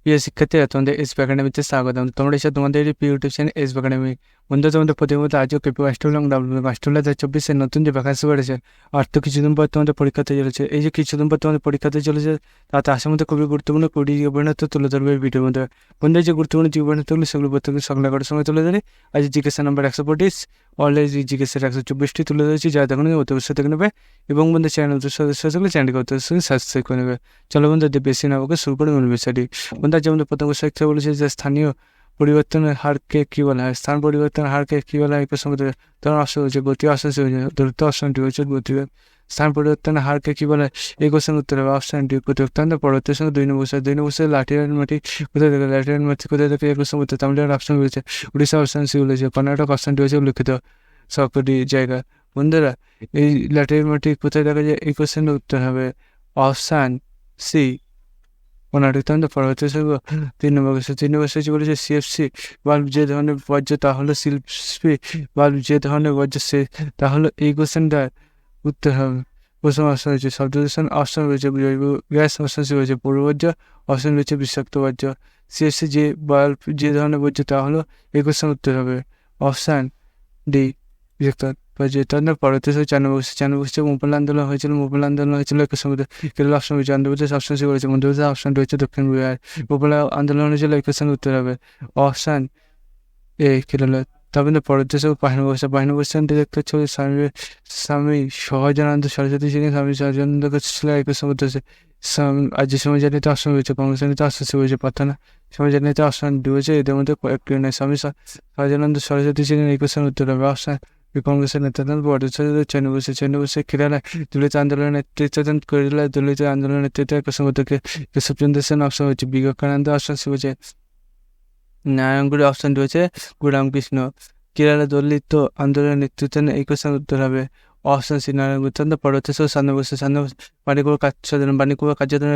প্রিয় শিক্ষার্থীরা, তোমাদের এসপি একাডেমিতে স্বাগতম। তোমরা এসে তোমাদের এই প্রিয় ইউটিউব চ্যানেল এসপি একাডেমি। বন্ধু, তোমাদের প্রতিনিয়ত আজও কেপি অস্ট্রেলিয়া এবং ডাব্লিউ অস্ট্রেলিয়া 2024 নতুন যে ভ্যাকান্সি বেড়েছে, আর তো কিছুদিন পর তোমাদের পরীক্ষাতে চলেছে। এই যে কিছুদিন পর তোমাদের পরীক্ষাতে চলেছে, তাতে আসার মধ্যে খুবই গুরুত্বপূর্ণ 20 জীবনের তো তুলে ধরবে এই ভিডিওর মধ্যে। বন্ধু, যে গুরুত্বপূর্ণ জীবনের তুলে সেগুলো প্রত্যেকদিন সকাল 11টার সময় তুলে ধরে। আজ জিজ্ঞাসা নাম্বার 125, অলরেডি জিজ্ঞাসার 124টি তুলে ধরেছি, যা দেখুন অতি অবশ্যই দেখে নেবে। এবং বন্ধু, চ্যানেল সদস্য থাকলে চ্যানেলকে অতি অবশ্যই সাবস্ক্রাইব করে নেবে। চলো বন্ধু, বেশি না ওকে শুরু করে মূল বিষয়টি। বন্ধু, যেমন প্রথম শিক্ষা বলেছে যে স্থানীয় পরিবর্তনের হারকে কি বলা হয়? স্থান পরিবর্তনের হারকে কি বলা হয়? এই প্রসঙ্গে ধরুন অস্ত্র হয়েছে গতি, অস্ত্র হয়েছে দূরত্ব, অপশনটি হয়েছে গতিবেগ। স্থান পরিবর্তনের হারকে কি বলা হয়? এই কোশ্চেন উত্তর হবে অপশনটি গতিবেগ। পরবর্তী সঙ্গে 2 নম্বর লাঠিয়ার মাটি কোথায় থাকে? লাঠিয়ার মাটি কোথায় থাকে? এই কোশ্চেন উত্তর তামিলনাড়ুর অপশন রয়েছে। উড়িষ্যা অপশন সি বলেছে। কর্ণাটক অপশনটি হয়েছে উল্লিখিত সবকটি জায়গা। বন্ধুরা, এই লাঠিয়ার মাটি কোথায় দেখা যায়? এই কোশ্চেনের উত্তর হবে অপশন সি কর্ণাটক। পরবর্তী 3 নম্বর বলেছে সিএফসি বাল্ব যে ধরনের বর্জ্য তা হলো শিল্পী বাল্ব যে ধরনের বর্জ্য সে তা হলো। এই কোশ্চেনটার উত্তর হবে প্রথম অপশন রয়েছে শব্দ দূষণ, অপশন রয়েছে জৈব গ্যাস, অপশন সি রয়েছে পৌর বর্জ্য, অপশন রয়েছে বিষাক্ত বর্জ্য। সিএফসি যে বাল্ব যে ধরনের বর্জ্য তা হলো। এই কোশ্চেন উত্তর হবে অপশন ডি বিষাক্ত বর্জ্য। পরবর্তী 4 নম্বর মোপাল আন্দোলন হয়েছিল একের সঙ্গে কেরল অপশন রয়েছে। অন্ধ্রপ্রদেশ অপশন সি রয়েছে। মধ্যপ্রদেশ অপশন রয়েছে দক্ষিণ বিহার। মোপাল আন্দোলন হয়েছিল একের সঙ্গে উত্তর হবে অপশন এ কেরল। তারপরে পরবর্তী 5 নম্বর দেখতে হচ্ছে স্বামী সহজানন্দ সরস্বতী ছিলেন। স্বামী সহজানন্দ ছিল একের সঙ্গে উত্তর আর্য সমাজনীতি অপশন রয়েছে। কংগ্রেস নেতা অপশন সি রয়েছে। প্রার্থনা সমাজনীতি অপশন ডি রয়েছে। এদের মধ্যে একটি নয়। স্বামী সহজানন্দ সরস্বতী ছিলেন এই কোশ্চেন উত্তর হবে অপশন কংগ্রেসের নেতা। ছয় নম্বর কেরালায় দলিত আন্দোলনের নেতৃত্ব দেন। কেরালায় দলিত আন্দোলনের নেতৃত্ব প্রসঙ্গকে কেশবচন্দ্র সেন অপশন হচ্ছে। বিবেকানন্দ অপশন সি হচ্ছে। নারায়ণগুড়ি অপশন রয়েছে রামকৃষ্ণ। কেরালা দলিত আন্দোলনের নেতৃত্ব দেন এই কোশ্চেন উত্তর হবে অপশন সি নারায়ণগুড়ি। পরবর্তী 7 নম্বর বাণীকুমার কার্যধারণ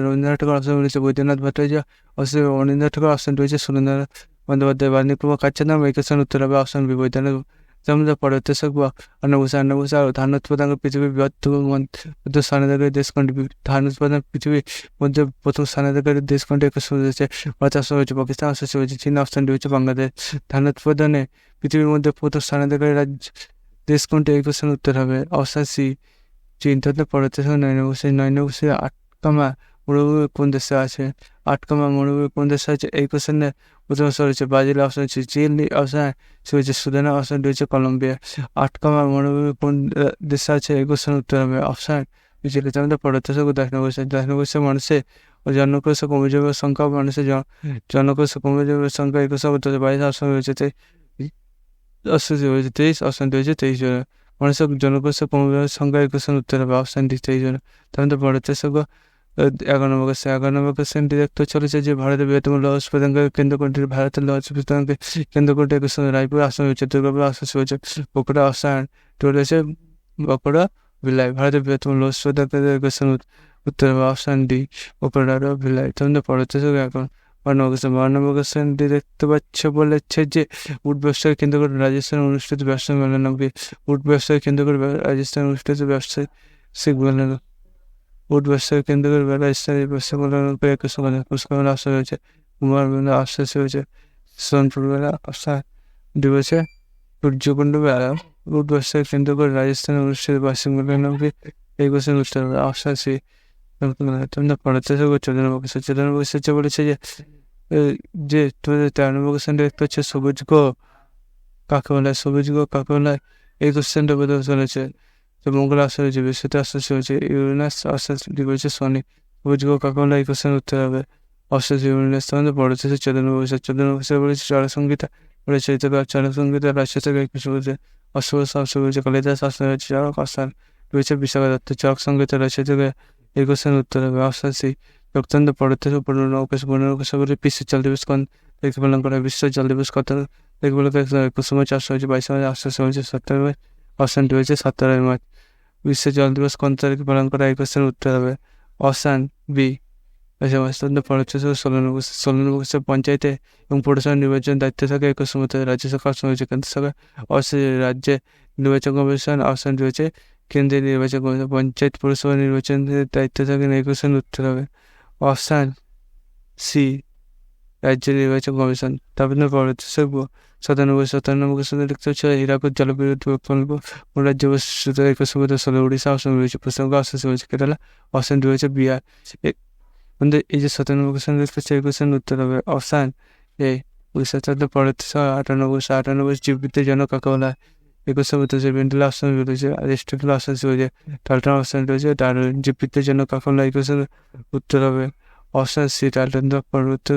রবীন্দ্রনাথ ঠাকুর অপশন রয়েছে। বৈদ্যনাথ ভট্টাচার্য অপশন রবীন্দ্রনাথ ঠাকুর অপশন রয়েছে। সুরেন্দ্রনাথ বন্দ্যোপাধ্যায়। বাণীকুমার কার্যধারণ এই কোশ্চেন উত্তর হবে অপশন বি বৈদ্যনাথ। পরবর্তী অন্নভূষণ ধান উৎপাদন পৃথিবীর বৃহত্তম স্থানাধিকারী দেশ কোনটি? ধান উৎপাদন পৃথিবীর মধ্যে প্রথম স্থানাধিকারী দেশ কোনটি? রয়েছে ভারত অপশন রয়েছে। পাকিস্তান অপশন রয়েছে। চীন অপশনটি হচ্ছে বাংলাদেশ। ধান উৎপাদনে পৃথিবীর মধ্যে প্রথম স্থানাধিকারী দেশ কোনটি? এই কোশ্চেন উত্তর হবে অপশন সি চীন। পরবর্তী 9 নম্বর আটকামা মরুভূমি কোন দেশে আছে? আটকামা মরুভূমি কোন দেশে আছে? এই কোশ্চেনে প্রথম অপশন রয়েছে ব্রাজিল, অপশন হচ্ছে চিলি, অপশন রয়েছে সুদান, অপশন রয়েছে কলম্বিয়া। আটকামা মরুভূমি কোন দেশে আছে? এই কোশ্চেন উত্তর হবে অপশন চিলি। পরবর্তী 10 নম্বর মানুষের জনকোষে কমে যাবে সংখ্যা, মানুষের জনকোষে কমে যাবে সংখ্যা এই কোশ্চেন উত্তর 22, অপশন রয়েছে 23, অপশন রয়েছে 23 জন। মানুষের জনকোষে কমে যাবে সংখ্যা এই কোশ্চেন উত্তর হবে অপশন ডি 23 জন। পরবর্তী 11 নম্বর কোশ্চেনটি দেখতে চলেছে যে ভারতের বৃহত্তম লৌহ উৎপাদনকারী কেন্দ্র কোনটি? ভারতের লৌহ উৎপাদনকারী কেন্দ্র কোনটি? রায়পুর অপশন রয়েছে। দুর্গাপুর অপশন রয়েছে। বগুড়া অপশন টু রয়েছে বগুড়া ভিলাই। ভারতের বৃহত্তম লৌহ উৎপাদনকারী কোশ্চেন উত্তর হবে অপশন ডি বগুড়া ভিলাই। পরবর্তী 12 নম্বর কোশ্চেনটি দেখতে পাচ্ছ বলেছে যে উট ব্যবসায়ী কেন্দ্র করে রাজস্থানে অনুষ্ঠিত ব্যবসায়িক মেলার নাম কি? উট ব্যবসায়ী কেন্দ্র করে রাজস্থানে অনুষ্ঠিত ব্যবসায়িক মেলার উট ব্যবসায়ী কেন্দ্র করে রাজস্থানের ব্যবসা মেলার একই সমাধান পুরস্কার আশা রয়েছে। কুমার মেলা আশ্বাস রয়েছে। সোনপুর মেলা আশা দিবসে সূর্যকুণ্ড মেলা। উট ব্যবসায়ী কেন্দ্র করে রাজস্থানে অনুষ্ঠিত বার্ষিক মেলার নাম কি? এই কোশ্চেন উত্তর হবে আশ্বাসী। পড়াতে 14 নম্বর বলেছে যে 13 নম্বর কোশ্চেনটা দেখতে হচ্ছে সবুজ গো কাকে বলে? সবুজ গো কাকে বলে? এই কোশ্চেনটা বোধ চলেছে। তো মঙ্গল আশ্বাস হয়েছে, বৃহস্পতি আশ্বাস হয়েছে, ইউরেনাস আশ্বাস করেছে শনি। সবুজ গো কাকে বলে? এই কোশ্চেন উত্তর হবে অশ্বাস ইউরেনাস। পড়েছে 14 নম্বর বলেছে চরসংগীতা বলেছে চরসংগীতা রাজ্য থেকে কিছু বলছে। অশ্ব বলছে কালিদাস আশ্বাস হয়েছে। চরক আশ্বাস রয়েছে বিশাখা দত্ত। চরক সংগীতা রাজ্য থেকে এই কোশ্চেন উত্তর হবে অশ্বাসী। পড়তে 15 বিশ্ব জল দিবস কোন তারিখে পালন করা হয়? বিশ্ব জল দিবস কত তারিখে পালন করা হয়? 21 মার্চ, 22 মার্চ, 17 মার্চ। অপশনটি হয়েছে 17 মার্চ। বিশ্ব জল দিবস কোন তারিখে পালন করা হয়? এই কোশ্চেন উত্তর হবে অপশন বি। পরবর্তী 16 নম্বর পঞ্চায়েতে এবং পৌরসভা নির্বাচন দায়িত্ব থাকে একই সময় রাজ্য সরকার অপশন হয়েছে। কেন্দ্র সরকার অবশ্যই রাজ্যে নির্বাচন কমিশন অপশন রয়েছে। কেন্দ্রীয় নির্বাচন কমিশন। পঞ্চায়েত পৌরসভা নির্বাচনের দায়িত্ব থাকেন এই কোশ্চেন উত্তর হবে অপশন সি রাজ্য নির্বাচন কমিশন। তারপর পরবর্তী শিখবো 97 কোশ্চেনে দেখতে হচ্ছে হীরাকুদ জলবিদ্যুৎ প্রকল্প কোন রাজ্যে অবস্থিত? এই কোশ্চেন মধ্যে ষোলো উড়িষ্যা অপশন রয়েছে, প্রসঙ্গ অপশন রয়েছে কেরালা, অপশন রয়েছে বিহার। বন্ধু এই যে 97 কোশ্চেন দেখতে হচ্ছে এই কোশ্চেন উত্তর হবে অপশন এ উড়িষ্যা। তাহলে পরবর্তী 98 জীববিদ্যার জন্য কাকে বলা হয়? এই কোশ্চেন উত্তর হচ্ছে ভেন্টিল অপশন রয়েছে, অ্যারিস্টটল অপশন রয়েছে, টালটন অপশন রয়েছে, ডারউইন। জীববিদ্যার জন্য কাকে বলা হয়? এই কোশ্চেন উত্তর হবে অপশন সি টালটন। পরবর্তী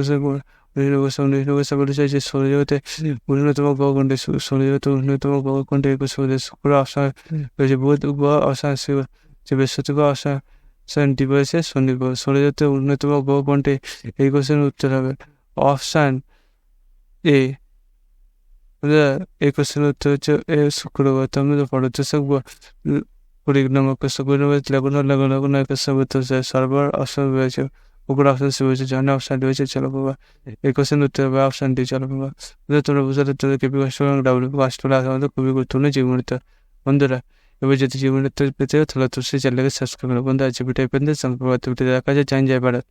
বলেছে যে সৌরজগতে উন্নতম গ্রহ কোনটি? সৌরজগতে উন্নতম গ্রহ কোনটি? এই কোশ্চেন শুক্র অপশন রয়েছে, বুধ গ্রহ অপশন সি যে বৃহস্পতি অপশন ডি রয়েছে শনি গ্রহ। সৌরজগতে অন্যতম গ্রহ কোনটি? এই কোশ্চেন উত্তর হবে অপশন এ। এই কোশ্চেন উত্তর হচ্ছে এ শুক্র গ্রহ। তো আমরা পরবর্তী শিখবো 20 নম্বর কোশ্চেন। 20 নম্বর লাগুন কোশ্চেন উত্তর হচ্ছে সর্বর অপশন রয়েছে, উপর অপশন সি রয়েছে, ঝর্ণা অপশন রয়েছে, চলো বাবা। এই কোশ্চেন উত্তর হবে অপশন ডি, চলো বাবা। তোমরা বুঝতে তোদের কেপি কষ্ট এবং ডাব্লিউ কষ্ট আমাদের খুবই গুরুত্বপূর্ণ জীবনীতে। বন্ধুরা এবার যদি জীবনীতে পেতে তাহলে তো সেই চ্যানেলকে সাবস্ক্রাইব করো। বন্ধু আছে ভিডিও পেতে দেখা যায়। জয় ভারত।